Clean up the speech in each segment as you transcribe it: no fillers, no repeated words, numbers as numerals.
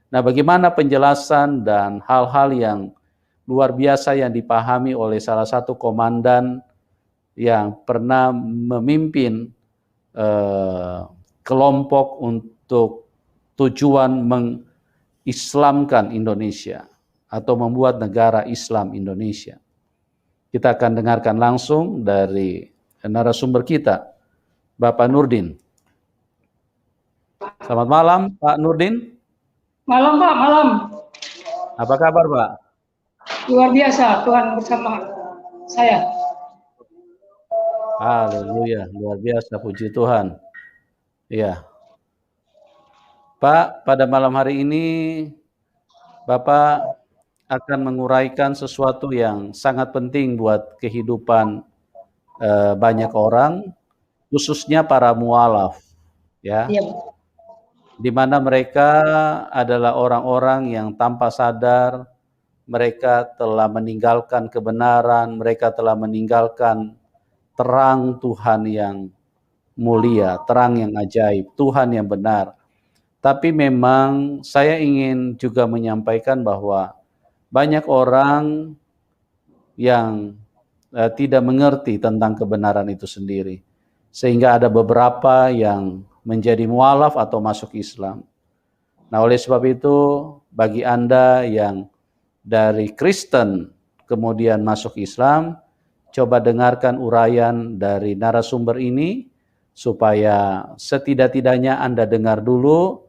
Nah, bagaimana penjelasan dan hal-hal yang luar biasa yang dipahami oleh salah satu komandan yang pernah memimpin kelompok untuk tujuan mengislamkan Indonesia atau membuat negara Islam Indonesia. Kita akan dengarkan langsung dari narasumber kita, Bapak Nurdin. Selamat malam, Pak Nurdin. Malam, Pak, malam. Apa kabar, Pak? Luar biasa, Tuhan bersama saya. Haleluya, luar biasa, puji Tuhan. Ya, Pak, pada malam hari ini Bapak akan menguraikan sesuatu yang sangat penting buat kehidupan banyak orang, khususnya para mualaf, ya. Iya, Di mana mereka adalah orang-orang yang tanpa sadar mereka telah meninggalkan kebenaran, mereka telah meninggalkan terang Tuhan yang mulia, terang yang ajaib, Tuhan yang benar. Tapi memang saya ingin juga menyampaikan bahwa banyak orang yang tidak mengerti tentang kebenaran itu sendiri. Sehingga ada beberapa yang menjadi mualaf atau masuk Islam. Nah, oleh sebab itu, bagi Anda yang dari Kristen kemudian masuk Islam, coba dengarkan uraian dari narasumber ini, supaya setidak-tidaknya Anda dengar dulu.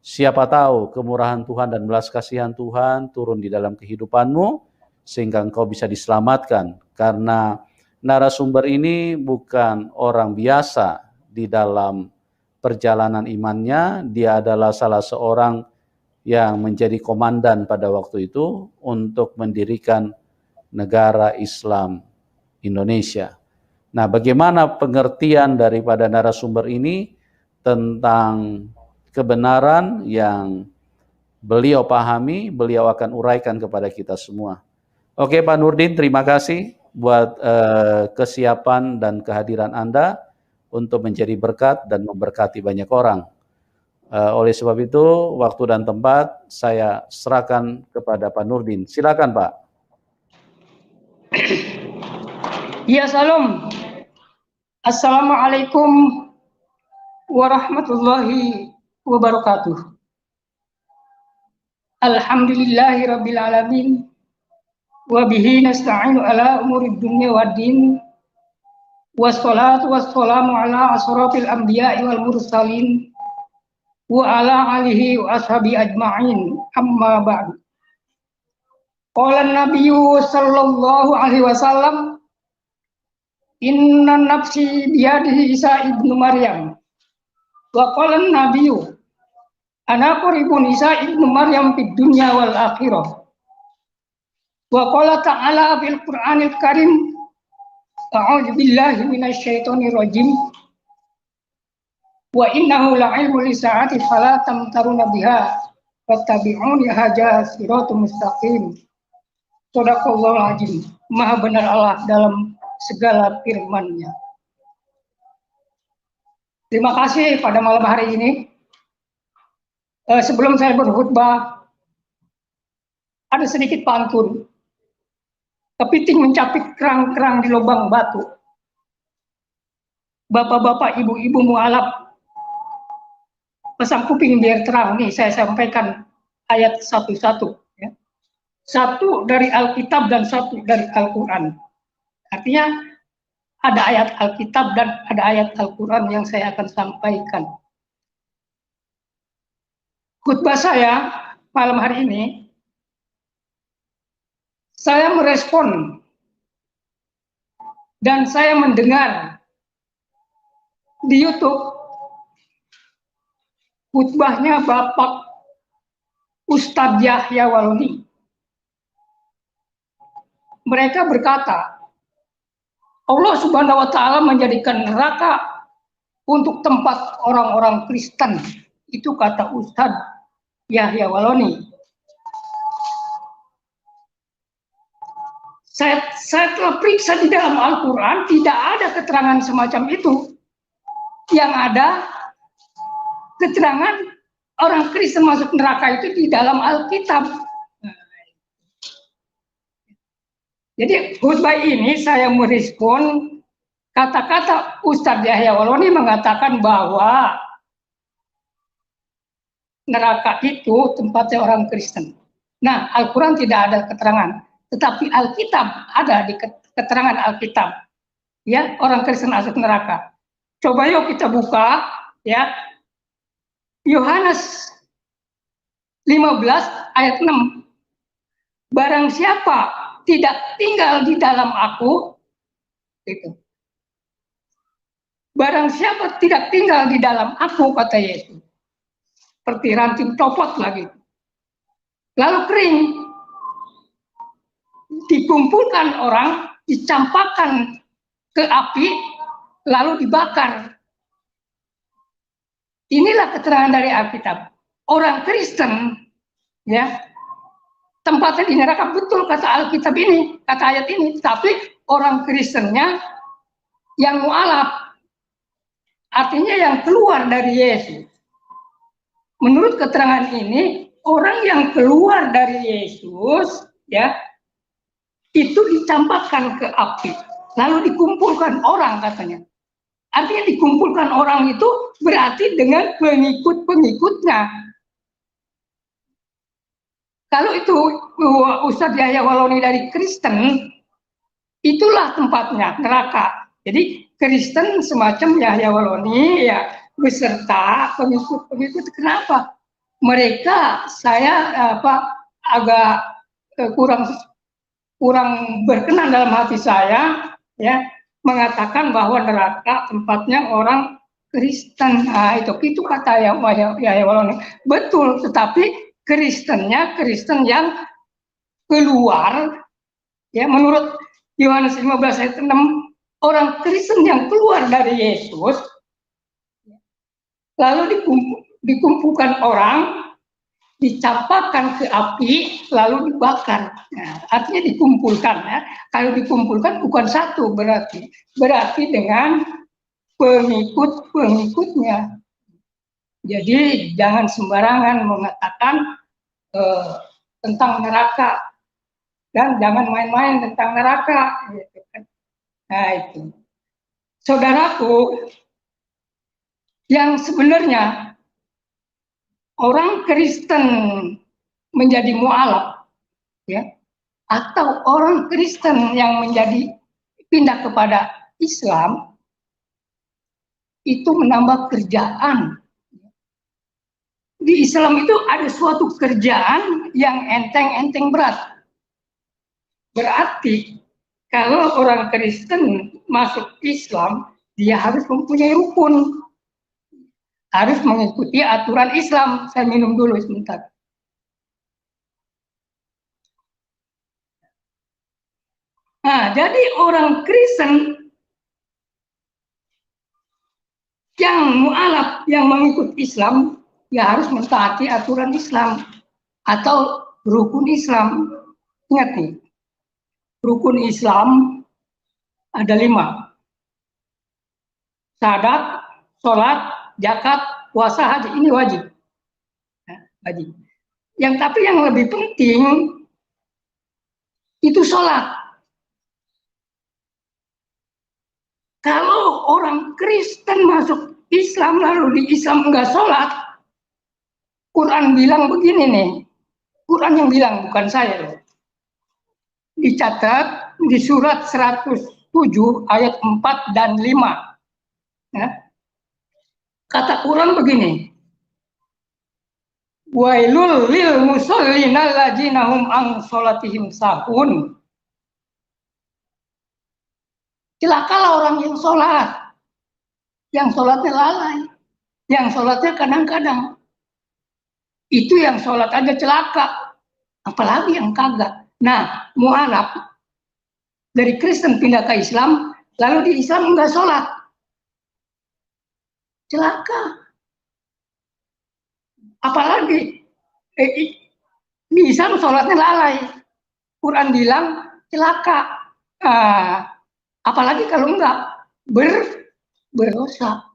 Siapa tahu kemurahan Tuhan dan belas kasihan Tuhan turun di dalam kehidupanmu, sehingga engkau bisa diselamatkan. Karena narasumber ini bukan orang biasa di dalam perjalanan imannya, dia adalah salah seorang yang menjadi komandan pada waktu itu untuk mendirikan negara Islam Indonesia. Nah, bagaimana pengertian daripada narasumber ini tentang kebenaran yang beliau pahami, beliau akan uraikan kepada kita semua. Oke, Pak Nurdin, terima kasih buat kesiapan dan kehadiran Anda untuk menjadi berkat dan memberkati banyak orang. Oleh sebab itu, waktu dan tempat saya serahkan kepada Pak Nurdin. Silakan, Pak. Ya, salam. Assalamualaikum warahmatullahi wabarakatuh. Alhamdulillahirabbil alamin. Wa bihi nasta'inu ala umurid dunya waddin. Wassalatu wassalamu ala asrafil anbiya'i wal mursalin wa ala alihi wa ashabi ajma'in. Amma ba'du. Qala an-nabiyyu sallallahu alaihi wasallam, inna nafsi biyadihi Isa ibnu Maryam. Wa qala an-nabiyyu, ana quribun Isa ibnu Maryam fid dunya wal akhirah. Wa qala ta'ala fil Qur'anil Karim, a'udzu billahi minasy syaithanir rajim. Wa innahu la'ilmun lisa'ati fala tamtaruna biha fattabi'uni hadza siratal mustaqim. Shadaqallahul azim. Maha benar Allah dalam segala firman-Nya. Terima kasih pada malam hari ini. Sebelum saya berkhutbah, ada sedikit pantun. Kepiting mencapik kerang-kerang di lubang batu. Bapak-bapak, ibu-ibu mualaf, pasang kuping biar terang. Nih saya sampaikan ayat satu-satu. Ya. Satu dari Alkitab dan satu dari Al-Quran. Artinya ada ayat Alkitab dan ada ayat Al-Quran yang saya akan sampaikan. Khutbah saya malam hari ini, saya merespon dan saya mendengar di YouTube khutbahnya Bapak Ustadz Yahya Waluni. Mereka berkata, Allah Subhanahu wa Ta'ala menjadikan neraka untuk tempat orang-orang Kristen. Itu kata Ustadz Yahya Waluni. Saya telah periksa di dalam Al-Quran, tidak ada keterangan semacam itu. Yang ada keterangan orang Kristen masuk neraka itu di dalam Alkitab. Jadi khutbah ini saya merespon kata-kata Ustadz Yahya Waloni mengatakan bahwa neraka itu tempatnya orang Kristen. Nah, Al-Quran tidak ada keterangan, tetapi Alkitab ada di keterangan Alkitab. Ya, orang Kristen masuk neraka. Coba yuk kita buka, ya, Yohanes 15 ayat 6. Barang siapa tidak tinggal di dalam aku, itu. Barang siapa tidak tinggal di dalam aku, kata Yesus, seperti ranting copot lagi. Lalu kering, dikumpulkan orang, dicampakkan ke api, lalu dibakar. Inilah keterangan dari Alkitab. Orang Kristen, ya, tempatnya di neraka, betul kata Alkitab ini, kata ayat ini. Tapi orang Kristennya yang mu'alaf, artinya yang keluar dari Yesus. Menurut keterangan ini, orang yang keluar dari Yesus, ya, itu dicampakkan ke api, lalu dikumpulkan orang, katanya. Artinya dikumpulkan orang itu berarti dengan pengikut-pengikutnya. Kalau itu Ustadz Yahya Waloni dari Kristen, itulah tempatnya, neraka. Jadi Kristen semacam Yahya Waloni, ya, beserta pengikut-pengikut. Kenapa? Mereka agak kurang berkenan dalam hati saya, ya, mengatakan bahwa neraka tempatnya orang Kristen. Nah, itu kata Yahya Waloni. Betul, tetapi Kristennya Kristen yang keluar, ya, menurut Yohanes 15 ayat 6, orang Kristen yang keluar dari Yesus, lalu dikumpulkan orang, dicampakkan ke api, lalu dibakar. Nah, artinya dikumpulkan, ya. Kalau dikumpulkan bukan satu, berarti dengan pengikut-pengikutnya. Jadi jangan sembarangan mengatakan tentang neraka, dan jangan main-main tentang neraka. Gitu kan. Nah, itu. Saudaraku, yang sebenarnya orang Kristen menjadi mu'alaf, ya, atau orang Kristen yang menjadi pindah kepada Islam, itu menambah kerjaan. Di Islam itu ada suatu kerjaan yang enteng-enteng berat. Berarti kalau orang Kristen masuk Islam, dia harus mempunyai rukun, harus mengikuti aturan Islam. Saya minum dulu sebentar. Nah, jadi orang Kristen yang mu'alaf, yang mengikut Islam, ya harus mentaati aturan Islam atau rukun Islam. Ingat nih, rukun Islam ada 5. Syahadat, sholat, zakat, puasa, haji. Ini wajib. Nah, wajib. Tapi yang lebih penting itu sholat. Kalau orang Kristen masuk Islam lalu di Islam enggak sholat, Quran bilang begini nih, Quran yang bilang, bukan saya loh. Dicatat di surat 107 ayat 4 dan 5. Ya. Kata Quran begini, wailul lil musallin alladzina hum an sholatihim sahun. Celakalah orang yang sholatnya lalai, yang sholatnya kadang-kadang. Itu yang sholat aja celaka, apalagi yang kagak. Nah, mu'alaf dari Kristen pindah ke Islam, lalu di Islam enggak sholat, celaka. Apalagi di Islam sholatnya lalai, Quran bilang celaka. Apalagi kalau enggak berdosa.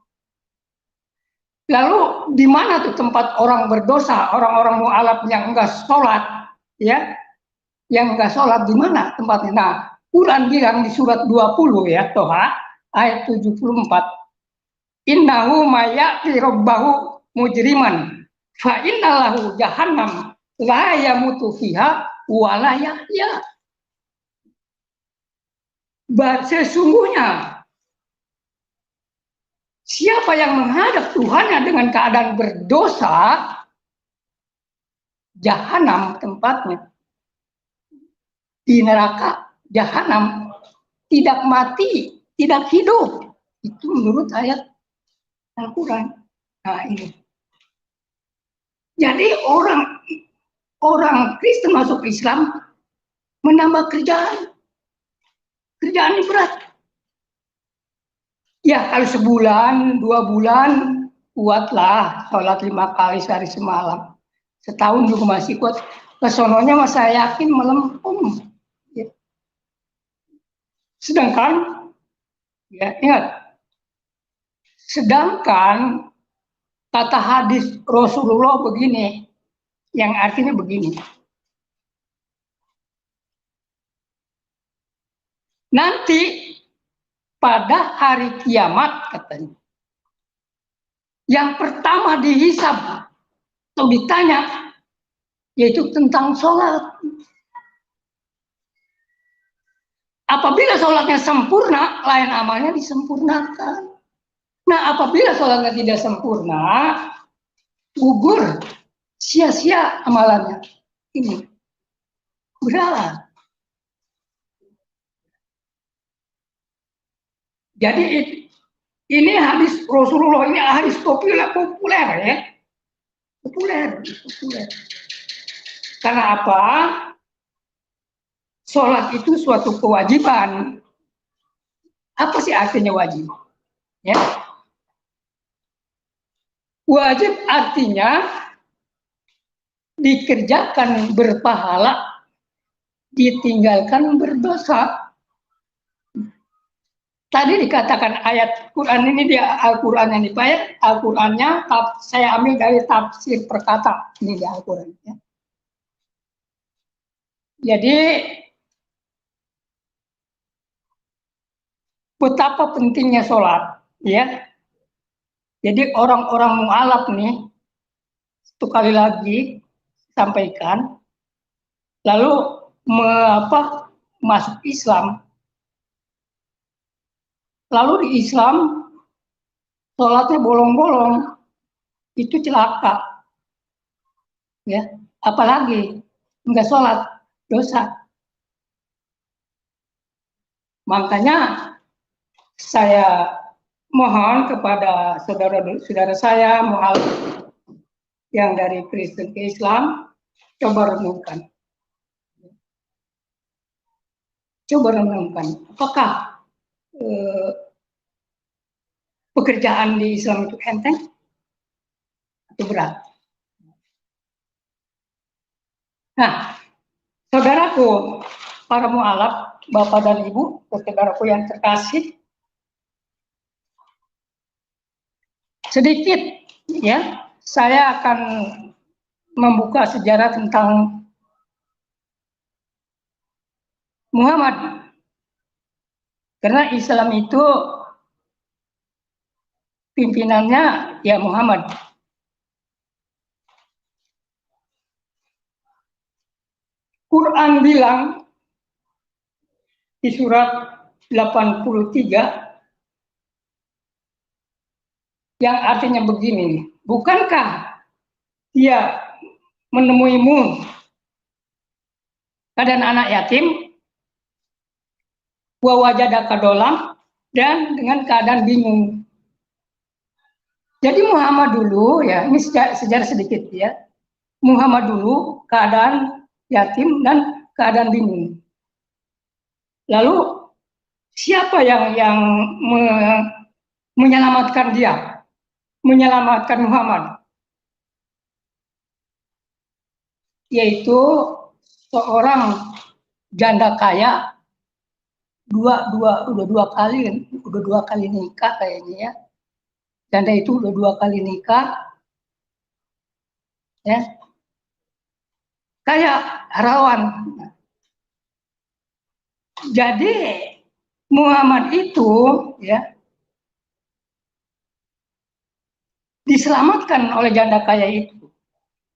Lalu di mana tuh tempat orang berdosa, orang-orang mu'alaf yang enggak sholat, ya, yang enggak sholat di mana tempatnya? Nah, Quran bilang di surat 20 ya, Toha, ayat 74, innahu mayati rabbahu mujriman, fa innalahu jahannam, la yamutu fiha, wa la yahya. Sesungguhnya siapa yang menghadap Tuhannya dengan keadaan berdosa, jahanam tempatnya. Di neraka jahanam, tidak mati, tidak hidup. Itu menurut ayat Al-Quran. Nah ini. Jadi orang Kristen masuk Islam menambah kerjaan. Kerjaan ini berat. Ya kalau sebulan, 2 bulan, kuatlah sholat 5 kali sehari semalam. Setahun juga masih kuat. Kesononya mas saya yakin melempem. Ya. Sedangkan, ya ingat, sedangkan kata hadis Rasulullah begini, yang artinya begini. Nanti pada hari kiamat katanya, yang pertama dihisab atau ditanya yaitu tentang sholat. Apabila sholatnya sempurna, lain amalnya disempurnakan. Nah, apabila sholatnya tidak sempurna, gugur, sia-sia amalannya. Ini berat. Jadi ini hadis Rasulullah, ini hadis populer ya. Populer. Karena apa? Sholat itu suatu kewajiban. Apa sih artinya wajib? Ya. Wajib artinya dikerjakan berpahala, ditinggalkan berdosa. Tadi dikatakan ayat Quran ini dia Al-Quran yang dibayar, Al-Qurannya saya ambil dari tafsir perkata ini di Al-Quran. Ya. Jadi betapa pentingnya sholat, ya. Jadi orang-orang mu'alaf nih, satu kali lagi sampaikan, lalu masuk Islam. Lalu di Islam sholatnya bolong-bolong, itu celaka, ya. Apalagi nggak sholat, dosa. Makanya saya mohon kepada saudara-saudara saya mu'alaf yang dari Kristen ke Islam, coba renungkan. Apakah pekerjaan di Islam itu enteng atau berat? Nah, saudaraku, para mu'alaf, Bapak dan Ibu, saudaraku yang terkasih, sedikit ya, saya akan membuka sejarah tentang Muhammad. Karena Islam itu pimpinannya ya Muhammad. Quran bilang di surat 83 yang artinya begini, bukankah dia menemuimu keadaan anak yatim, wa wajadaka dolam, dan dengan keadaan bingung. Jadi Muhammad dulu ya, ini sejarah sedikit ya. Muhammad dulu keadaan yatim dan keadaan bingung. Lalu siapa yang menyelamatkan dia? Menyelamatkan Muhammad? Yaitu seorang janda kaya, udah dua kali nikah kayaknya ya. janda itu udah 2 kali nikah, ya, kayak rawan. Jadi Muhammad itu ya diselamatkan oleh janda kaya itu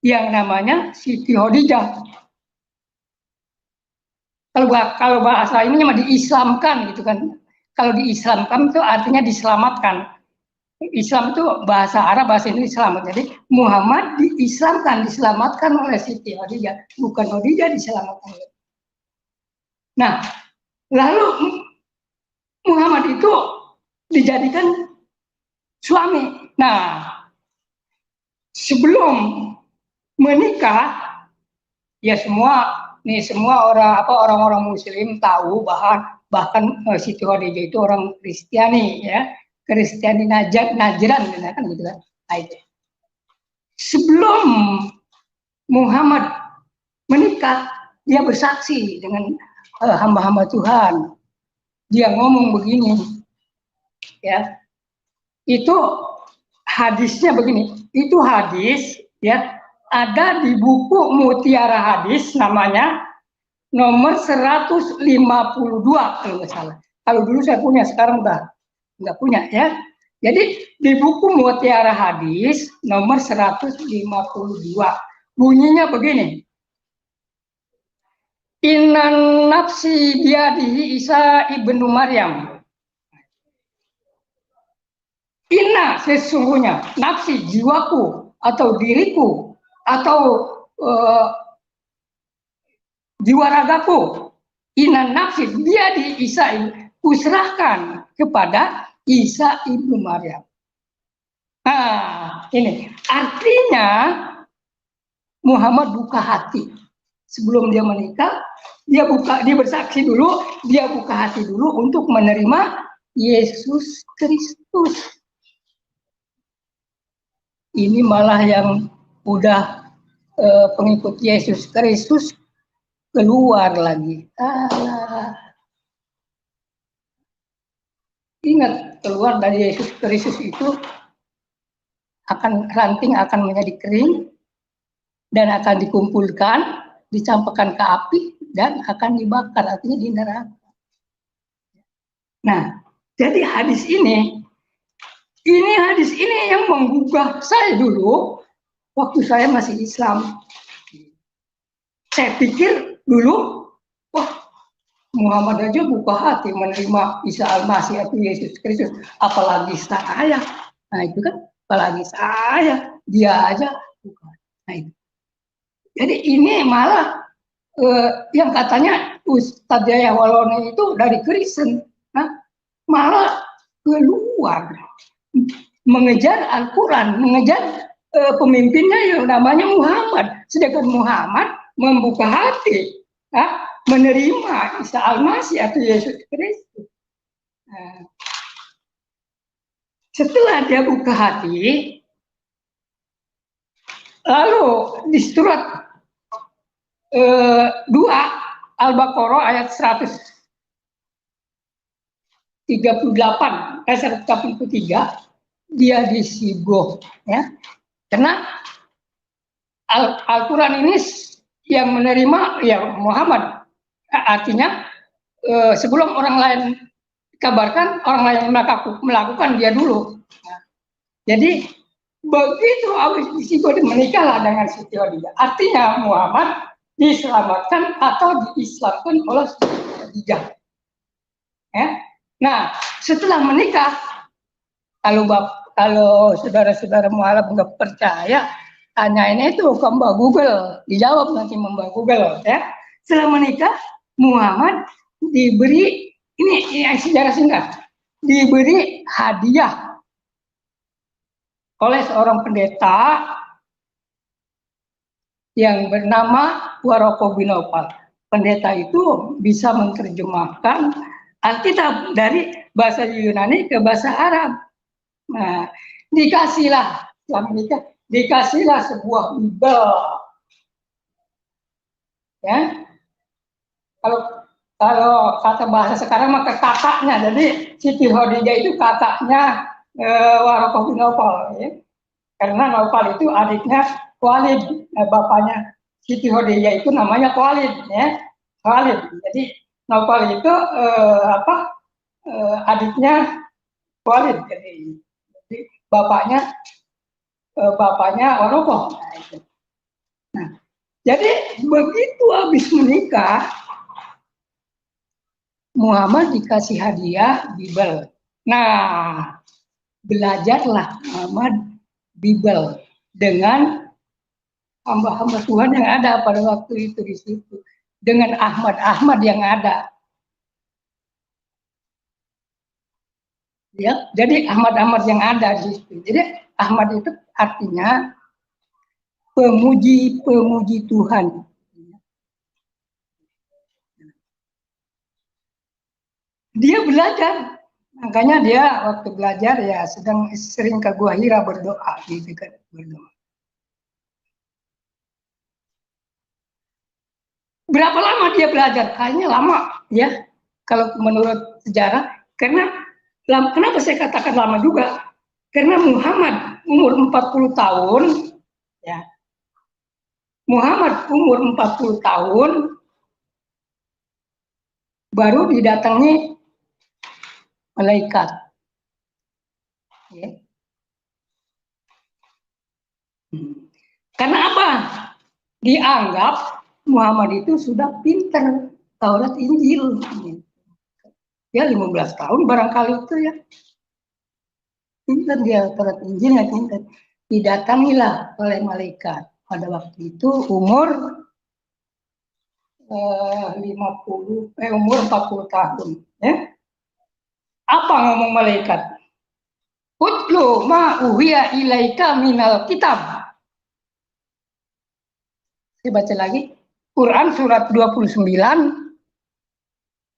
yang namanya Siti Khadijah. Kalau bahasa ini mah diislamkan gitu kan. Kalau diislamkan itu artinya diselamatkan. Islam itu bahasa Arab, bahasa Indonesia selamat. Jadi Muhammad diislamkan, diselamatkan oleh Siti Khadijah, bukan Khadijah diselamatkan. Nah, lalu Muhammad itu dijadikan suami. Nah, sebelum menikah, ya semua orang-orang Muslim tahu bahkan Siti Khadijah itu orang Kristiani, ya, Kristiani Najran, kan gitu kan. Nah, itu. Sebelum Muhammad menikah, dia bersaksi dengan hamba-hamba Tuhan. Dia ngomong begini, ya, itu hadisnya begini. Itu hadis, ya, ada di buku Mutiara Hadis, namanya nomor 152 kalau nggak salah. Kalau dulu saya punya, sekarang udah nggak punya, ya. Jadi di buku Mutiara Hadis nomor 152 bunyinya begini. Innan nafsi biadihi Isa ibnu Maryam. Inna sesungguhnya, nafsi jiwaku atau diriku atau jiwa ragaku. Inna nafsi biadihi Isa, kuserahkan kepada Isa ibnu Maryam. Nah, ini artinya Muhammad buka hati sebelum dia menikah. Dia bersaksi dulu, dia buka hati dulu untuk menerima Yesus Kristus. Ini malah yang udah pengikut Yesus Kristus keluar lagi. Ingat, keluar dari Yesus Kristus itu ranting akan menjadi kering dan akan dikumpulkan, dicampakkan ke api dan akan dibakar, artinya di neraka. Nah, jadi hadis ini yang menggugah saya dulu waktu saya masih Islam. Saya pikir dulu, wah, Muhammad aja buka hati menerima Isa Al-Masih atau Yesus Kristus, apalagi saya. Nah, itu kan, apalagi saya, dia aja buka. Nah, itu. Jadi ini malah yang katanya Ustadz Yahya Wahlone itu dari Kristen, malah keluar mengejar Al-Quran, mengejar pemimpinnya yang namanya Muhammad. Sedangkan Muhammad membuka hati, menerima Isa Al-Masih atau Yesus Kristus. Setelah dia buka hati, lalu di surat 2 Al-Baqarah ayat 138, 183, dia disigoh, ya. Karena Al-Quran ini yang menerima ya Muhammad, artinya sebelum orang lain kabarkan, orang lain melakukan dia dulu. Nah, jadi begitu habis disigoh menikahlah dengan Siti Khadijah. Artinya Muhammad diselamatkan atau diislamkan oleh Khadijah. Ya. Nah, setelah menikah, kalau saudara-saudara mualaf nggak percaya, tanyain itu ke Mbak Google, dijawab nanti Mbak Google. Ya. Setelah menikah, Muhammad diberi, ini yang sejarah singkat, diberi hadiah oleh seorang pendeta yang bernama Waroko bin Naufal. Pendeta itu bisa menerjemahkan Alkitab dari bahasa Yunani ke bahasa Arab. Nah, dikasihlah sebuah Bible. Ya, kalau kata bahasa sekarang maka kakaknya. Jadi Siti Khadijah itu kakaknya Waraqah bin Naufal, ya. Karena Naufal itu adiknya Khalid, bapaknya Siti Khadijah itu namanya Khalid, ya. Khalid. Jadi Naufal itu adiknya Khalid. Jadi bapaknya Waraqah. Nah, jadi begitu habis menikah, Muhammad dikasih hadiah Bible. Nah, belajarlah Muhammad Bible dengan hamba-hamba Tuhan yang ada pada waktu itu di situ, dengan Ahmad yang ada. Ya, jadi Ahmad yang ada di situ. Jadi Ahmad itu artinya pemuji Tuhan. Dia belajar, makanya dia waktu belajar ya sering ke Gua Hira berdoa gitu kan, berdoa. Berapa lama dia belajar? Kayaknya lama ya, kalau menurut sejarah. Karena kenapa saya katakan lama juga? Karena Muhammad umur 40 tahun, ya. Muhammad umur 40 tahun baru didatangi malaikat. Ya. Karena apa? Dianggap Muhammad itu sudah pintar Taurat Injil. Ya 15 tahun barangkali itu ya. Pintar dia Taurat Injilnya pintar. Didatangilah oleh malaikat. Pada waktu itu umur 40 tahun, ya. Apa ngomong malaikat? Utlu ma uhiya ilaika minal kitab. Saya baca lagi. Quran surat 29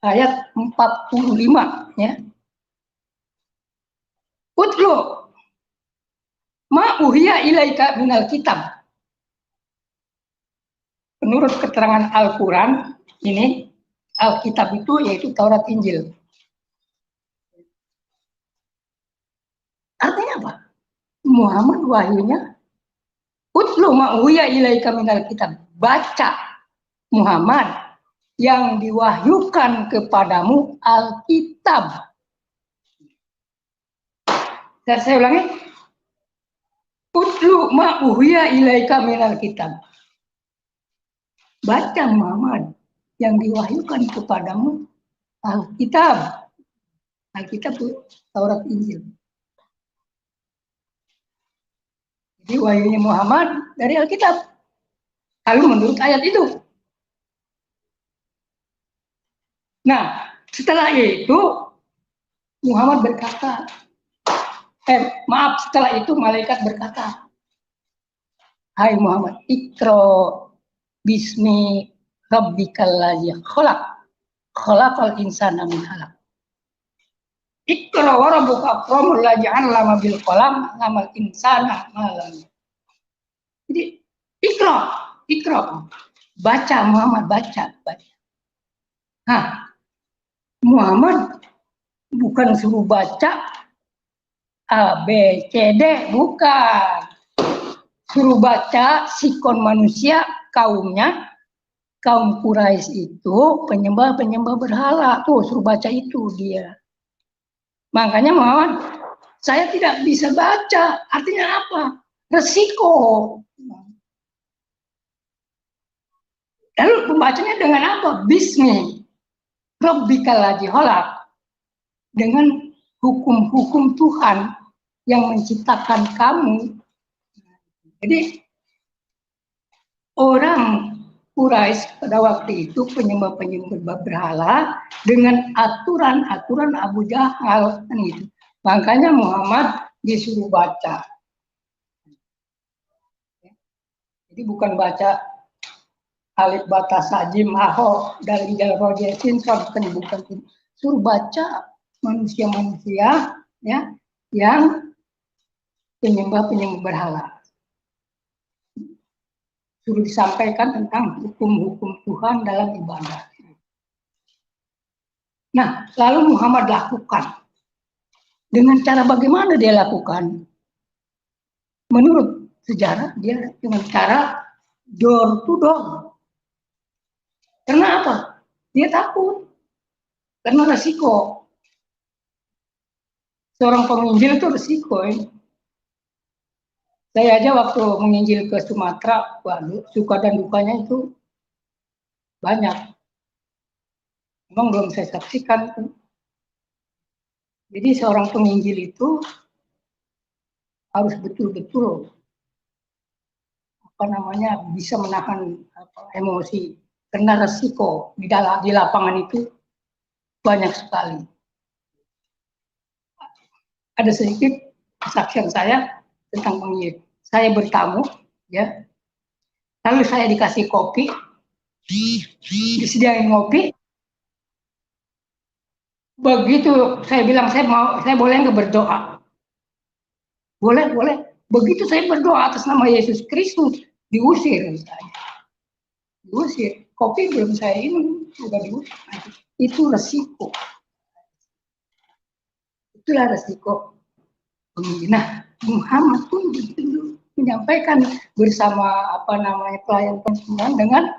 ayat 45, ya. Utlu ma uhiya ilaika minal kitab. Menurut keterangan Al-Quran, ini Alkitab itu yaitu Taurat Injil. Artinya apa? Muhammad wahyunya utlu ma'uya ilaika minal kitab. Baca Muhammad yang diwahyukan kepadamu Alkitab. Saya ulangi. Utlu ma'uya ilaika minal kitab. Baca Muhammad yang diwahyukan kepadamu Alkitab. Alkitab itu Taurat Injil. Jadi wahyunya Muhammad dari Alkitab. Kalau menurut ayat itu. Nah, setelah itu Muhammad berkata, setelah itu malaikat berkata, hai Muhammad, ikro bismi rabbikal ladzi khalaqal insana min 'alaq. Ikra wa rabbuka akramul ladzi 'allama bil qalam 'allamal insana ma lam. Jadi ikra. Baca Muhammad, baca. Nah, Muhammad bukan suruh baca A, B, C, D, bukan. Suruh baca sikon manusia kaumnya, kaum Quraisy itu penyembah berhala. Tuh, suruh baca itu dia. Makanya Muhammad, saya tidak bisa baca. Artinya apa? Resiko. Lalu pembacanya dengan apa? Bismi rabbikal ladzi khalaq. Dengan hukum-hukum Tuhan yang menciptakan kamu. Jadi orang Quraisy pada waktu itu penyembah berhala dengan aturan Abu Jahal kan gitu. Makanya Muhammad disuruh baca. Jadi bukan baca alif bata sajim aho dari rojetin bukan. Suruh baca manusia-manusia ya yang penyembah berhala. Suruh disampaikan tentang hukum-hukum Tuhan dalam ibadah. Nah, lalu Muhammad lakukan. Dengan cara bagaimana dia lakukan? Menurut sejarah, dia dengan cara door to door. Karena apa? Dia takut. Karena resiko. Seorang penginjil itu resiko. Saya aja waktu menginjil ke Sumatera, waduh, suka dan dukanya itu banyak. Memang belum saya saksikan. Jadi seorang penginjil itu harus betul-betul bisa menahan emosi, karena resiko di lapangan itu banyak sekali. Ada sedikit kesaksian saya tentang penginjil. Saya bertamu, ya, lalu saya dikasih kopi, disediain kopi. Begitu saya bilang saya boleh nggak berdoa? Boleh, boleh. Begitu saya berdoa atas nama Yesus Kristus, diusir saya. Diusir. Kopi belum saya ini, sudah diusir. Itu resiko. Itulah resiko. Nah, Muhammad pun menyampaikan bersama pelayan konsumen dengan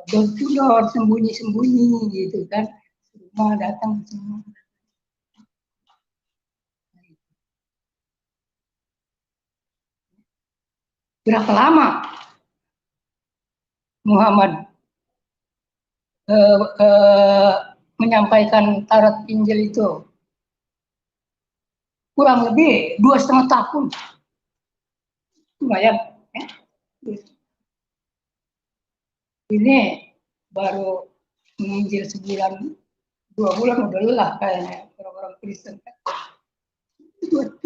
door to door, sembunyi-sembunyi gitu kan. Semua datang semua. Berapa lama Muhammad menyampaikan Taurat Injil itu? Kurang lebih 2,5 tahun. Lumayan. Ya. Ini baru menginjil sebulan, 2 bulan udah lelah kayaknya orang-orang Kristen. 2,5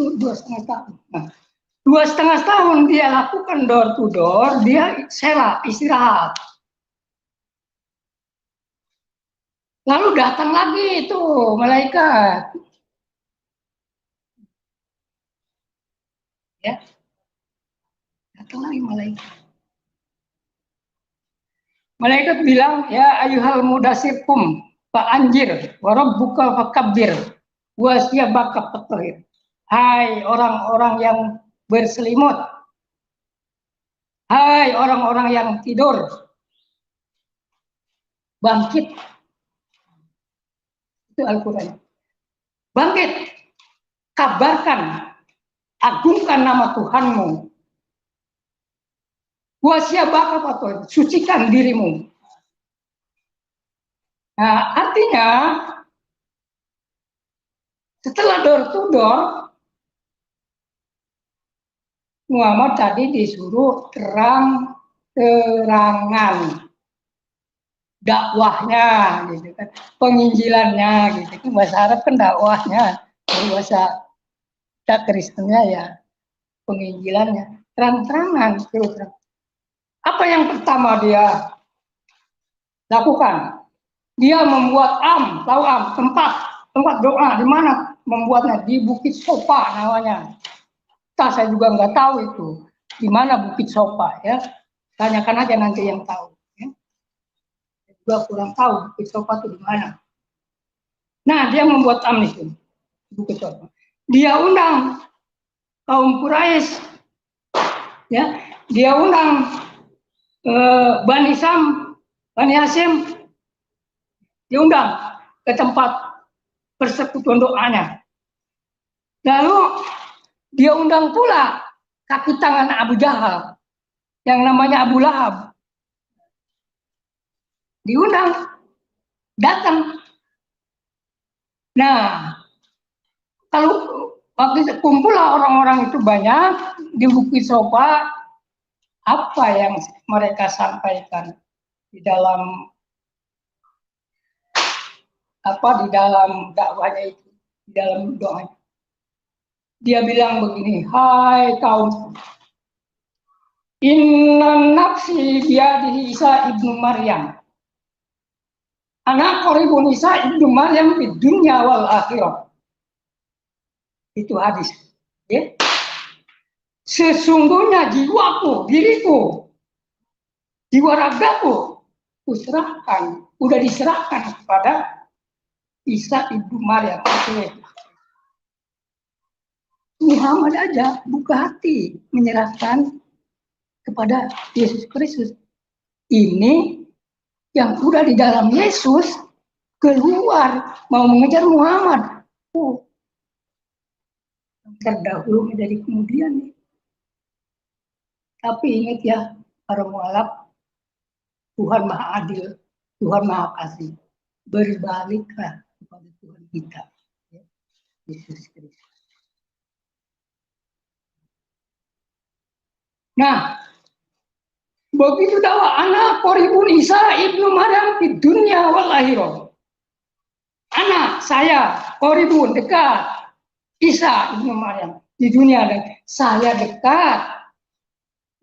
tahun. Nah, 2,5 tahun dia lakukan door to door, dia selah, istirahat. Lalu datang lagi itu malaikat. Ya. Datang lagi malaikat. Malaikat bilang, ya ayuhal mudasirkum fa'anjir wa rabbuka fakabbir wa siyabaka fatahir. Hai orang-orang yang berselimut. Hai orang-orang yang tidur. Bangkit. Itu Al-Quran. Bangkit. Kabarkan. Agungkan nama Tuhanmu. Wasiyabaka fatahir. Sucikan dirimu. Nah, artinya setelah door to door, Muhammad tadi disuruh terang-terangan dakwahnya, gitu kan, penginjilannya, gitu kan, bahasa Arab kan dakwahnya, bahasa Kristennya ya penginjilannya, terang-terangan. Apa yang pertama dia lakukan? Dia membuat tahu tempat doa di mana membuatnya? Di Bukit Sofa namanya. Saya juga nggak tahu itu di mana Bukit Sofa, ya. Tanyakan aja nanti yang tahu. Ya. Saya juga kurang tahu Bukit Sofa itu di mana. Nah, dia membuat itu Bukit Sofa. Dia undang kaum Quraisy, ya. Dia undang Bani Sam, Bani Hasyim. Diundang ke tempat persekutuan doanya. Lalu dia undang pula kaki tangan Abu Jahal yang namanya Abu Lahab. Diundang, datang. Nah, kalau waktu itu kumpullah orang-orang itu banyak di Bukit Sofa, apa yang mereka sampaikan di dalam dakwahnya itu, di dalam doanya. Dia bilang begini, hai kaum, inna nafsi biyadihi Isa ibnu Maryam. Anak koribun Isa ibnu Maryam di dunia wal akhirah. Itu hadis. Ya. Sesungguhnya jiwaku, diriku, jiwa ragaku, udah diserahkan kepada Isa ibnu Maryam. Muhammad aja buka hati menyerahkan kepada Yesus Kristus. Ini yang udah di dalam Yesus keluar mau mengejar Muhammad. Terdahulu menjadi kemudian. Tapi ingat ya, para mualaf, Tuhan Maha Adil, Tuhan Maha Kasih. Berbaliklah kepada Tuhan kita, Yesus Kristus. Nah, begitu dakwah anak koribun Isa ibnu Maryam di dunia wal akhirah. Anak saya koribun dekat Isa ibnu Maryam di dunia, dan saya dekat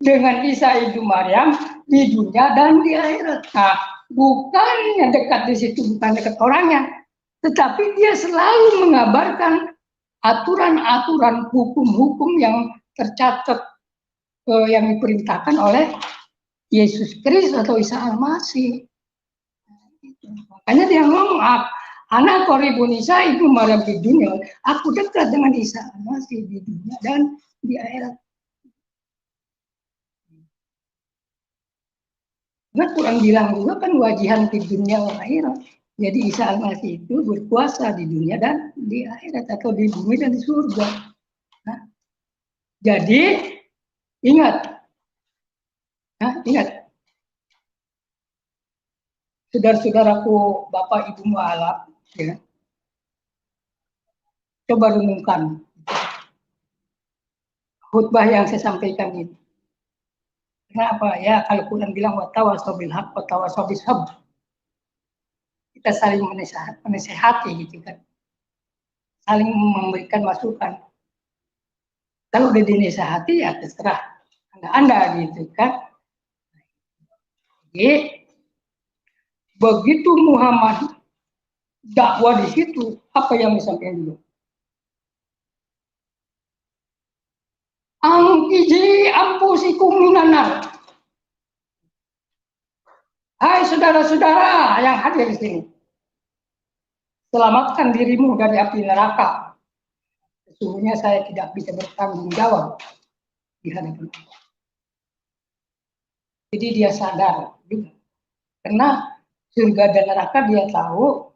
dengan Isa ibnu Maryam di dunia dan di akhirat. Nah, bukannya dekat di situ bukan dekat orangnya, tetapi dia selalu mengabarkan aturan-aturan hukum-hukum yang tercatat yang diperintahkan oleh Yesus Kristus atau Isa Al-Masih. Makanya dia ngomong, anak koribun Isa ibnu Maryam di dunia, aku dekat dengan Isa Al-Masih di dunia dan di akhirat. Nah, Quran bilang juga kan wajihan di dunia dan akhirat. Jadi Isa Al-Masih itu berkuasa di dunia dan di akhirat, atau di bumi dan di surga. Nah, jadi ingat, saudara-saudaraku, Bapak Ibu mualaf, ya, coba renungkan khutbah yang saya sampaikan ini. Kenapa? Ya, kalau Quran bilang watawasau bil haq watawasau bis sabr. Kita saling menasehati gitu kan. Saling memberikan masukan. Kalau udah dinasehati ya terserah Anda gitu kan. Jadi begitu Muhammad dakwah di situ, apa yang disampaikan dulu? Angkiji ampusikum minanar. Hai saudara-saudara yang hadir di sini, selamatkan dirimu dari api neraka. Sesungguhnya saya tidak bisa bertanggung jawab di hadapan Allah. Jadi dia sadar juga, karena surga dan neraka dia tahu,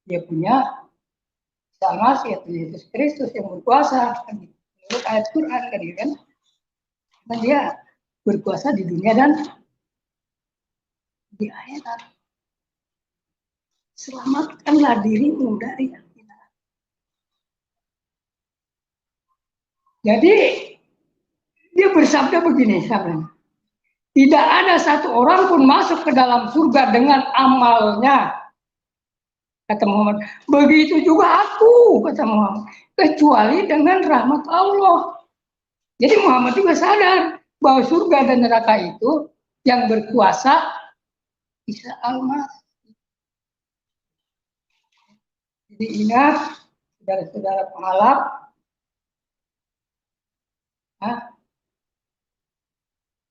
dia punya sama yaitu Yesus Kristus yang berkuasa, kan, menurut ayat Quran kan, kan? Karena dia berkuasa di dunia dan di akhirat. Selamatkanlah dirimu dari api neraka. Jadi dia bersabda begini, sahabat. Tidak ada satu orang pun masuk ke dalam surga dengan amalnya, kata Muhammad. Begitu juga aku, kata Muhammad, kecuali dengan rahmat Allah. Jadi Muhammad juga sadar bahwa surga dan neraka itu yang berkuasa Isa Al-Masih. Jadi ingat, saudara-saudara pengalap,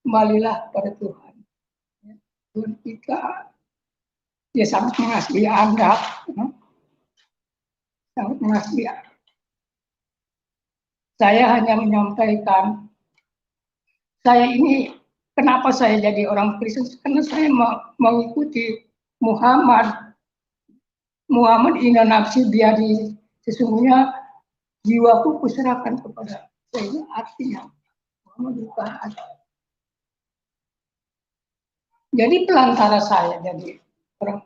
kembalilah pada Tuhan. Tuhan kita, dia sangat mengasihi Anda, sangat mengasihi Anda. Saya hanya menyampaikan, saya ini kenapa saya jadi orang Kristen, karena saya mengikuti Muhammad. Muhammad inna nafsi biadi, sesungguhnya jiwaku kuserahkan kepada saya. Artinya Muhammad bukan ada. Jadi pelantara saya jadi orang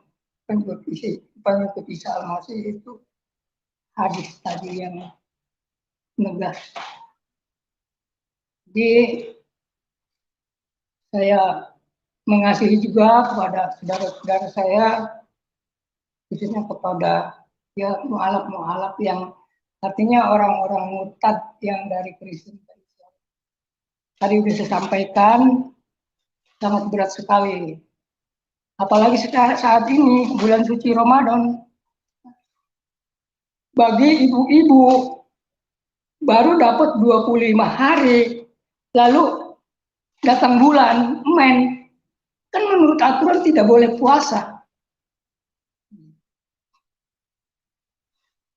pengikut Isa Al-Masih itu hadis tadi yang negas. Jadi saya mengasihi juga kepada saudara-saudara saya, khususnya kepada ya mualaf yang artinya orang-orang murtad yang dari Kristen. Tadi sudah saya sampaikan, sangat berat sekali. Apalagi saat ini, bulan suci Ramadan. Bagi ibu-ibu, baru dapat 25 hari, lalu datang bulan, men. Kan menurut aturan tidak boleh puasa.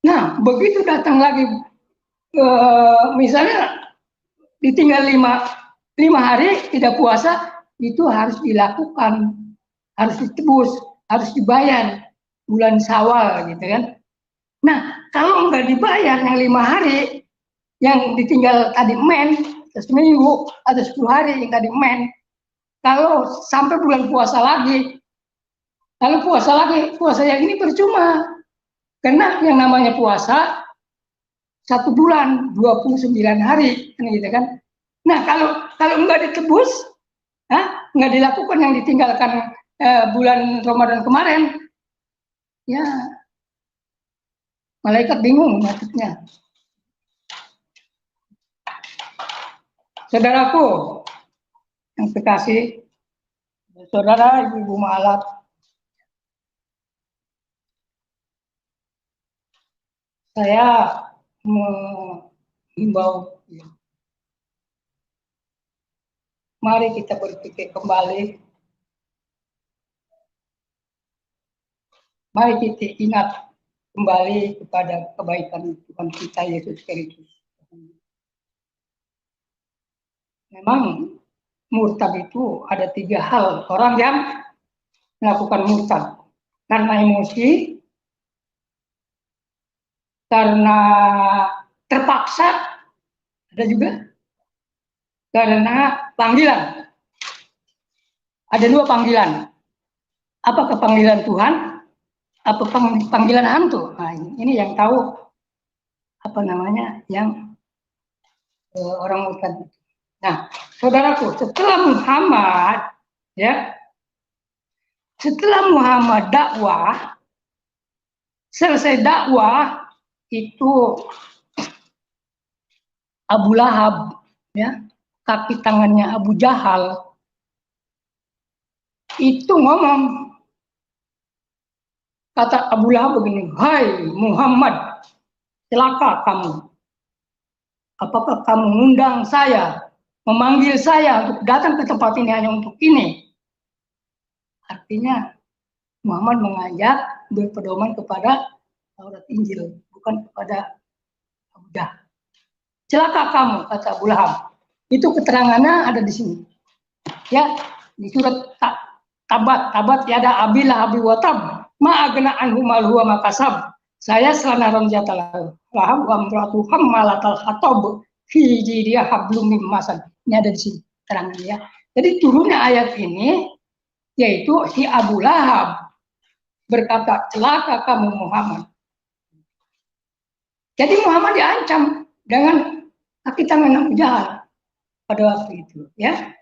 Nah, begitu datang lagi misalnya ditinggal lima hari tidak puasa, itu harus dilakukan, harus ditebus, harus dibayar bulan Syawal gitu kan. Nah, kalau nggak dibayar yang 5 hari, yang ditinggal tadi seminggu atau 10 hari yang tadi kalau sampai bulan puasa lagi, lalu puasa yang ini percuma. Karena yang namanya puasa 1 bulan 29 hari, gitu kan. Nah, kalau nggak ditebus, nggak dilakukan yang ditinggalkan bulan Ramadan kemarin, ya malaikat bingung maksudnya. Saudaraku yang kekasih, saudara ibu-ibu ma'alat, saya menghimbau, mari kita berpikir kembali, mari kita ingat kembali kepada kebaikan Tuhan kita Yesus Kristus. Memang murtad itu ada 3 hal orang yang melakukan murtad: karena emosi, karena terpaksa, ada juga karena panggilan. Ada 2 panggilan. Apakah panggilan Tuhan? Apa panggilan hantu? Nah, ini yang tahu yang orang murtad. Nah, saudaraku, setelah Muhammad dakwah, selesai dakwah itu Abu Lahab, kaki tangannya Abu Jahal itu ngomong, kata Abu Lahab begini, "Hai Muhammad, celaka kamu. Apakah kamu mengundang saya, memanggil saya untuk datang ke tempat ini hanya untuk ini?" Artinya Muhammad mengajak berpedoman kepada Taurat Injil, bukan kepada Abu Jahal. Celaka kamu, kata Abu Lahab. Itu keterangannya ada di sini. Ya, di surat Tabat yada abilah abi watab ma'agna anhu malhu wa makasab. Saya selana ramjatal lahab wa amratu hammalatal khatab fi jidiyah hablum mim masad. Ini ada di sini keterangannya ya. Jadi turunnya ayat ini yaitu si Abu Lahab berkata, celaka kamu Muhammad. Jadi Muhammad diancam dengan kaki tangan Abu Jahal pada waktu itu, ya.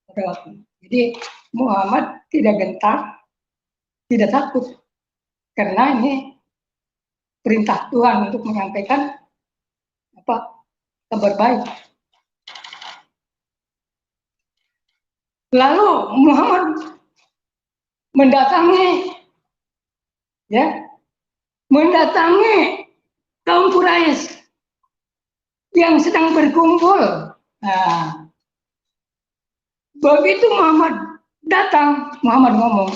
Pada waktu itu. Jadi Muhammad tidak gentar, tidak takut, karena ini perintah Tuhan untuk menyampaikan kabar baik. Lalu Muhammad mendatangi kaum Quraisy yang sedang berkumpul. Nah, begitu Muhammad datang, Muhammad ngomong,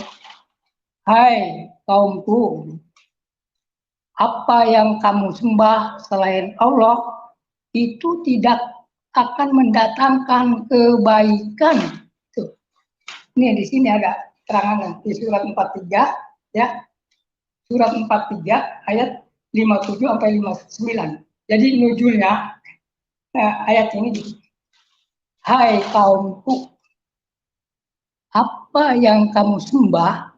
"Hai kaumku, apa yang kamu sembah selain Allah itu tidak akan mendatangkan kebaikan." Tuh. Ini di sini ada keterangan di surat 43 ya. Surat 43 ayat 57 sampai 59. Jadi nuzulnya ayat ini, hai kaumku, apa yang kamu sembah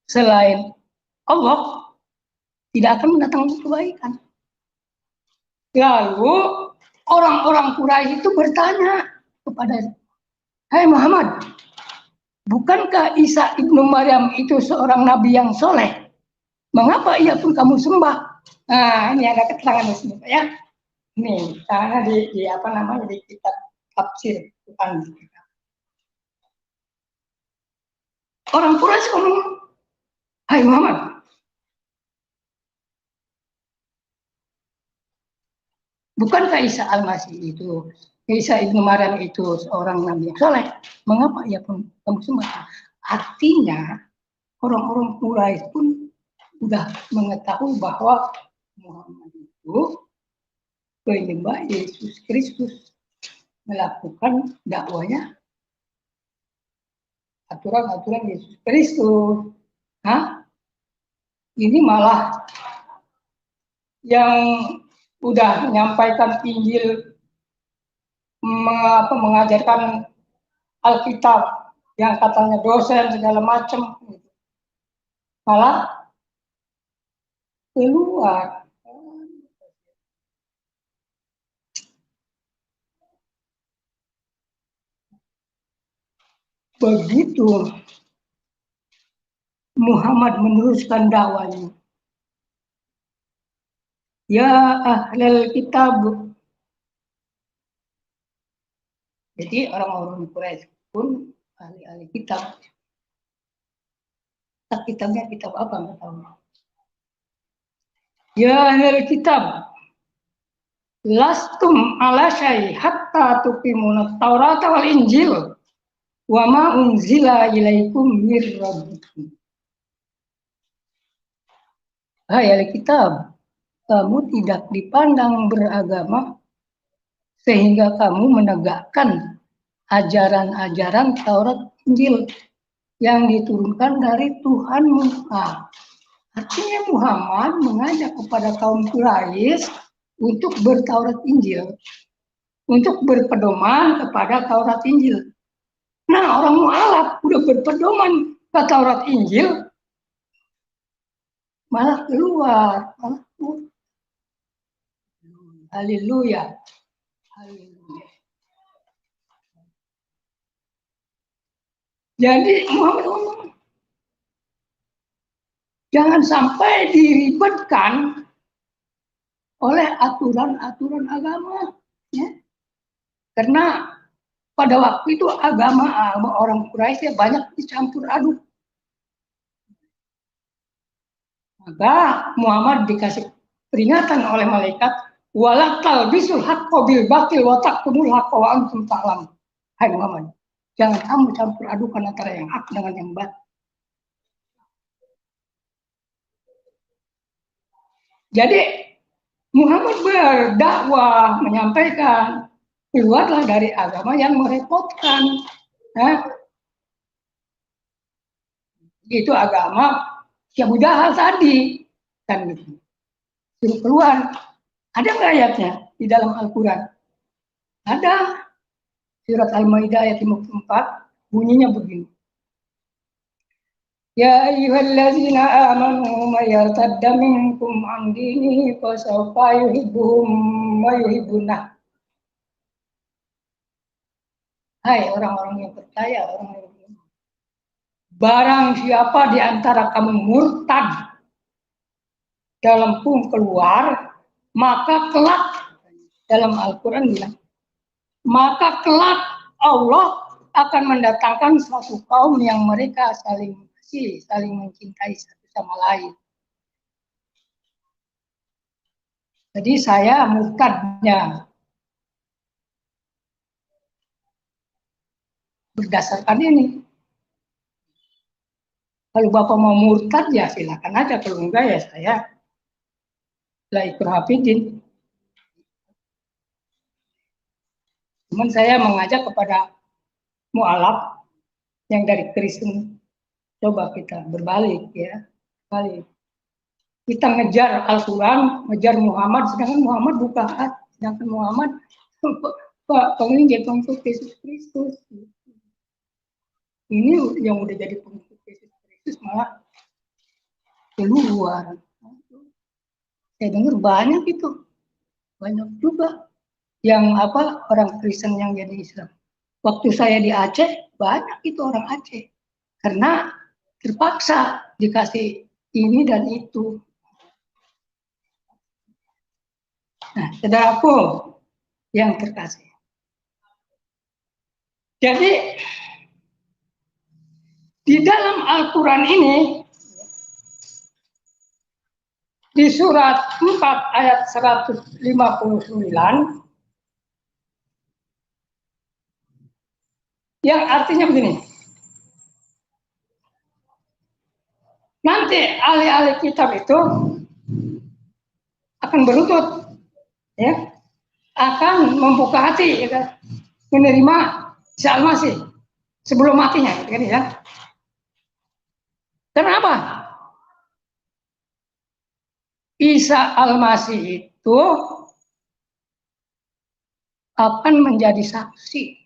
selain Allah tidak akan mendatangkan kebaikan. Lalu orang-orang Quraisy itu bertanya kepada, hai Muhammad, bukankah Isa ibnu Maryam itu seorang nabi yang soleh? Mengapa ia pun kamu sembah? Nah, ini ada keterangan di sini, ya. Ini karena di kitab tafsir Quran. Orang Quraisy ngomong, hai Muhammad, bukankah Isa Al-Masih itu, Isa ibnu Maryam itu seorang nabi yang soleh? Mengapa ia pun kamu sembah? Artinya orang-orang Quraisy pun sudah mengetahui bahwa Muhammad itu penyembah Yesus Kristus melakukan dakwanya aturan-aturan Yesus Kristus. Nah, ini malah yang udah menyampaikan Injil, mengajarkan Alkitab yang katanya dosen segala macam, malah keluar. Begitu Muhammad meneruskan dakwanya. Ya ahlal kitab. Jadi orang-orang Quraisy pun ahli-ahli kitab. Kitabnya kitab apa nggak tahu. Ya ahlal kitab. Lastum ala syai hatta tuqimuna Taurat wal Injil wa ma unzila ilaikum mir rabbikum. Hai ahli kitab, kamu tidak dipandang beragama sehingga kamu menegakkan ajaran-ajaran Taurat Injil yang diturunkan dari Tuhanmu. Artinya Muhammad mengajak kepada kaum Quraisy untuk bertaurat Injil, untuk berpedoman kepada Taurat Injil. Nah, orang mualaf udah berpedoman ke Taurat Injil, malah keluar. Haleluya. Haleluya. Jadi Muhammad ngomong, jangan sampai diribetkan oleh aturan-aturan agama. Ya. Karena pada waktu itu agama orang Quraisy banyak dicampur aduk. Maka Muhammad dikasih peringatan oleh malaikat, wala talbisul haqqo bil batil wa taqtumul haqqo wa antum ta'lamun. Hai Muhammad, jangan kamu campur adukan antara yang hak dengan yang batil. Jadi Muhammad berdakwah, menyampaikan, keluarlah dari agama yang merepotkan. Nah, itu agama Abu Jahal tadi, kan gitu. Suruh keluar. Ada nggak ayatnya di dalam Al-Quran? Ada. Surat Al-Maidah ayat 54, bunyinya begini. Ya ayyuhallazina amanu may yartadda minkum an dinihi fasawfa yuhibbuhum wa yuhibbunah. Hai orang-orang yang percaya, orang-orang yang barang siapa di antara kamu murtad dalam pun keluar, maka kelak dalam Al-Quran bilang, maka kelak Allah akan mendatangkan suatu kaum yang mereka saling mengasihi, saling mencintai satu sama lain. Jadi saya murtadnya berdasarkan ini. Kalau Bapak mau murtad ya silakan aja, kalau enggak ya saya la ikraha fiddin. Cuman saya mengajak kepada mualaf yang dari Kristen, coba kita berbalik ya, balik. Kita ngejar Al-Quran, ngejar Muhammad, sedangkan Muhammad bukan, sedangkan Muhammad penginjil pengikut Yesus Kristus. Ini yang udah jadi pengikut Yesus Kristus malah keluar. Saya dengar banyak itu, banyak juga yang orang Kristen yang jadi Islam. Waktu saya di Aceh banyak itu orang Aceh karena terpaksa dikasih ini dan itu. Nah, saudaraku yang terkasih. Jadi di dalam Al-Quran ini di surat 4 ayat 159 yang artinya begini. Nanti ahli-ahli kitab itu akan berlutut, ya. akan membuka hati, ya kan? Menerima Isa Al-Masih sebelum matinya, gitu kan, ya. Kenapa? Isa Al-Masih itu akan menjadi saksi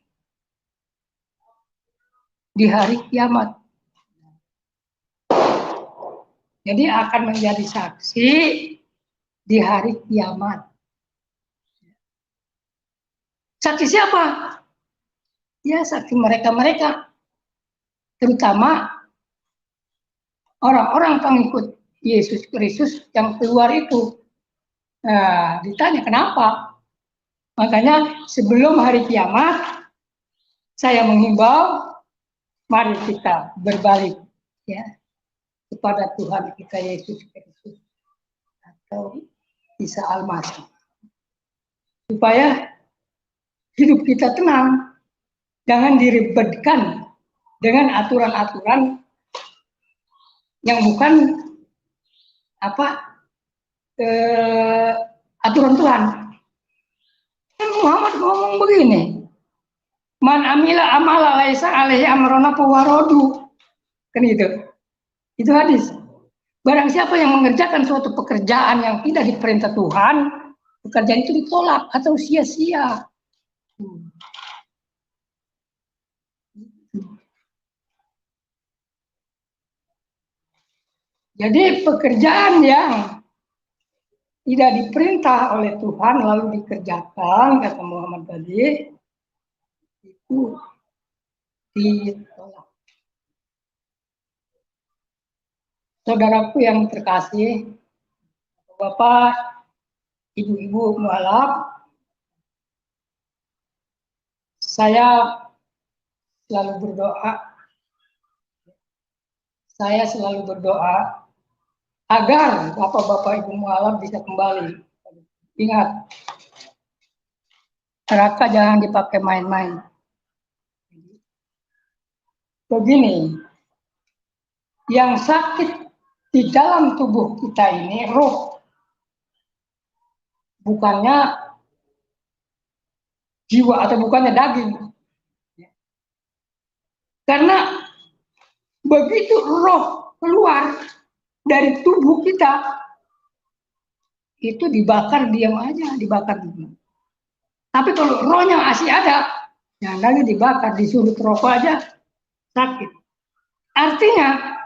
di hari kiamat. Jadi akan menjadi saksi di hari kiamat. Saksi siapa? Ya, saksi mereka-mereka, terutama orang-orang pengikut Yesus Kristus yang keluar itu. Nah, ditanya kenapa? Makanya sebelum hari kiamat, saya menghimbau, mari kita berbalik, ya, kepada Tuhan kita Yesus Kristus atau Isa Al-Masih, supaya hidup kita tenang, jangan diribetkan dengan aturan-aturan yang bukan aturan Tuhan. Muhammad ngomong begini, man amila amala laisa alaihi amrona fawarodu, kan itu hadis. Barang siapa yang mengerjakan suatu pekerjaan yang tidak diperintah Tuhan, pekerjaan itu ditolak atau sia-sia. Jadi pekerjaan yang tidak diperintah oleh Tuhan lalu dikerjakan, kata Muhammad tadi, itu ditolak. Saudaraku yang terkasih, Bapak, Ibu-ibu mualaf, saya selalu berdoa agar Bapak-bapak Ibu mualaf bisa kembali. Ingat, neraka jangan dipakai main-main. Begini, yang sakit di dalam tubuh kita ini roh, bukannya jiwa atau bukannya daging. Karena begitu roh keluar dari tubuh kita, itu dibakar diam aja, dibakar. Tapi kalau rohnya masih ada, jangan lagi dibakar, disuruh rokok aja sakit. Artinya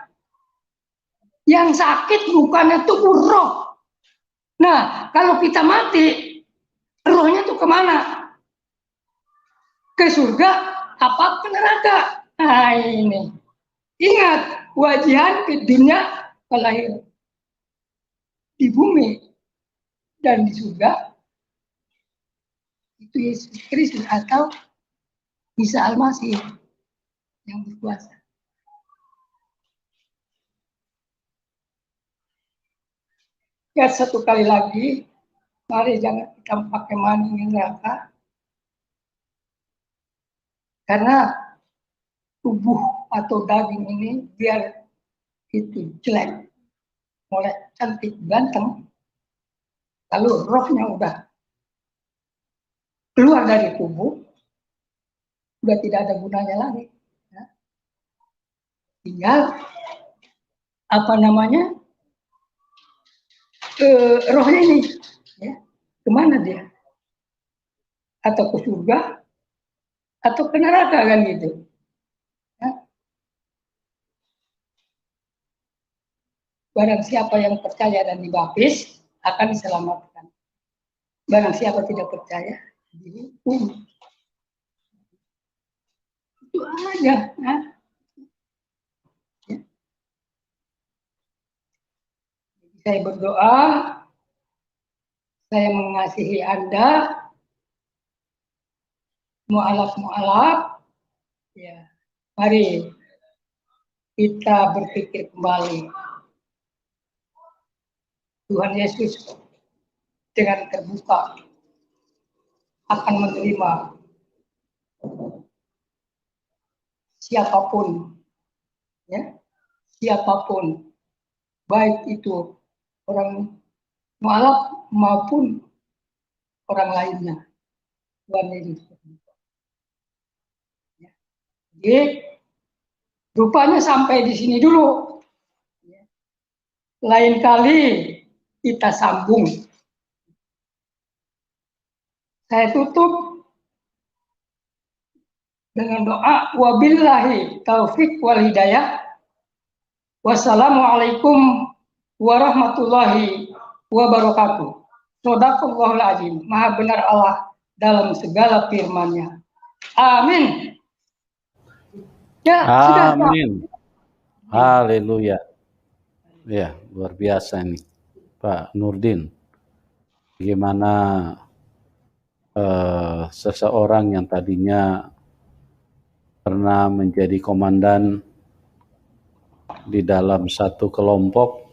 yang sakit bukannya tubuh roh. Nah, kalau kita mati, rohnya tuh kemana? Ke surga apa ke neraka? Nah ini. Ingat, wajihan di dunia lahir di bumi dan di surga itu Yesus Kristus atau Isa Al-Masih yang berkuasa. Ya, satu kali lagi, mari jangan kita pakai maning neraka, karena tubuh atau daging ini biar itu jelek, mulai cantik, ganteng, lalu rohnya udah keluar dari tubuh, udah tidak ada gunanya lagi. Ya. Tinggal rohnya ini, ya, kemana dia? Atau ke surga, atau ke neraka, kan gitu. Ya. Barang siapa yang percaya dan dibaptis akan diselamatkan. Barang siapa tidak percaya dihukum. Itu aja. Nah. Ya. Saya berdoa, saya mengasihi Anda, mualaf, ya, mari kita berpikir kembali. Tuhan Yesus dengan terbuka akan menerima siapapun, ya, siapapun, baik itu orang mualaf maupun orang lainnya. Jadi rupanya sampai di sini dulu. Lain kali kita sambung. Saya tutup dengan doa wabillahi taufik wal hidayah. Wassalamualaikum warahmatullahi wabarakatuh. Shadaqallahul azim. Maha benar Allah dalam segala firman-Nya. Amin. Ya, amin. Haleluya. Ya, luar biasa ini, Pak Nurdin. Bagaimana seseorang yang tadinya pernah menjadi komandan di dalam satu kelompok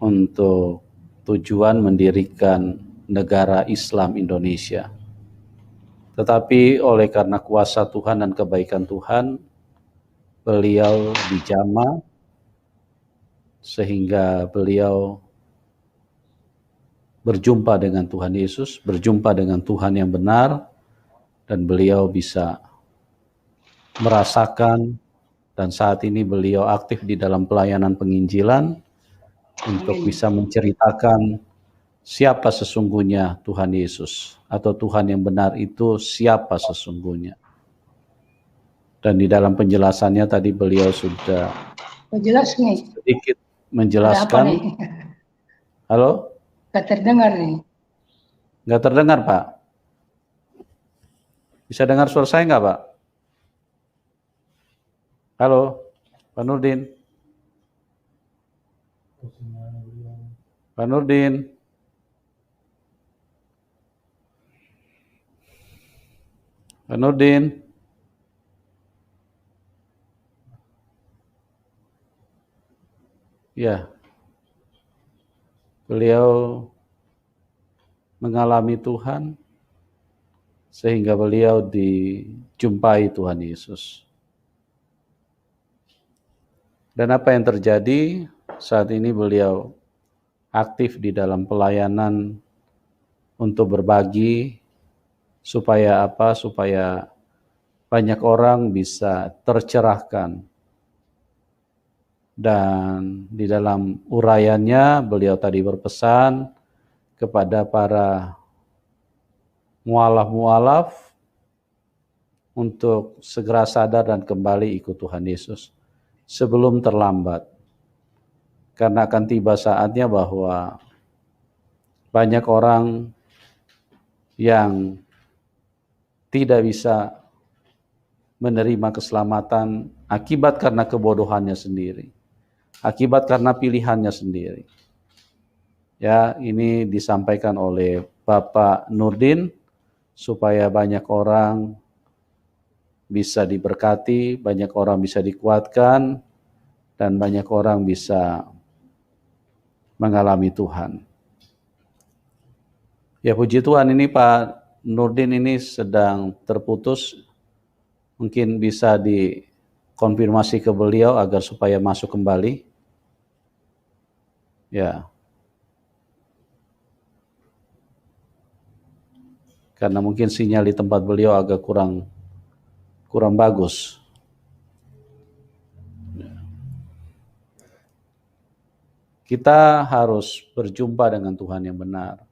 untuk tujuan mendirikan negara Islam Indonesia. Tetapi oleh karena kuasa Tuhan dan kebaikan Tuhan, beliau dijamah sehingga beliau berjumpa dengan Tuhan Yesus, berjumpa dengan Tuhan yang benar, dan beliau bisa merasakan, dan saat ini beliau aktif di dalam pelayanan penginjilan untuk bisa menceritakan siapa sesungguhnya Tuhan Yesus, atau Tuhan yang benar itu siapa sesungguhnya. Dan di dalam penjelasannya tadi beliau sudah sedikit menjelaskan. Halo? Gak terdengar nih. Nggak terdengar, Pak. Bisa dengar suara saya nggak, Pak? Halo, Pak Nurdin. Pak Nurdin. Pak Nurdin. Ya, beliau mengalami Tuhan sehingga beliau dijumpai Tuhan Yesus. Dan apa yang terjadi saat ini, beliau aktif di dalam pelayanan untuk berbagi supaya apa? Supaya banyak orang bisa tercerahkan. Dan di dalam uraiannya beliau tadi berpesan kepada para mualaf-mualaf untuk segera sadar dan kembali ikut Tuhan Yesus sebelum terlambat. Karena akan tiba saatnya bahwa banyak orang yang tidak bisa menerima keselamatan akibat karena kebodohannya sendiri, akibat karena pilihannya sendiri. Ya, ini disampaikan oleh Bapak Nurdin supaya banyak orang bisa diberkati, banyak orang bisa dikuatkan, dan banyak orang bisa mengalami Tuhan. Ya, puji Tuhan, ini Pak Nurdin ini sedang terputus. Mungkin bisa dikonfirmasi ke beliau agar supaya masuk kembali. Ya. Karena mungkin sinyal di tempat beliau agak kurang bagus. Kita harus berjumpa dengan Tuhan yang benar.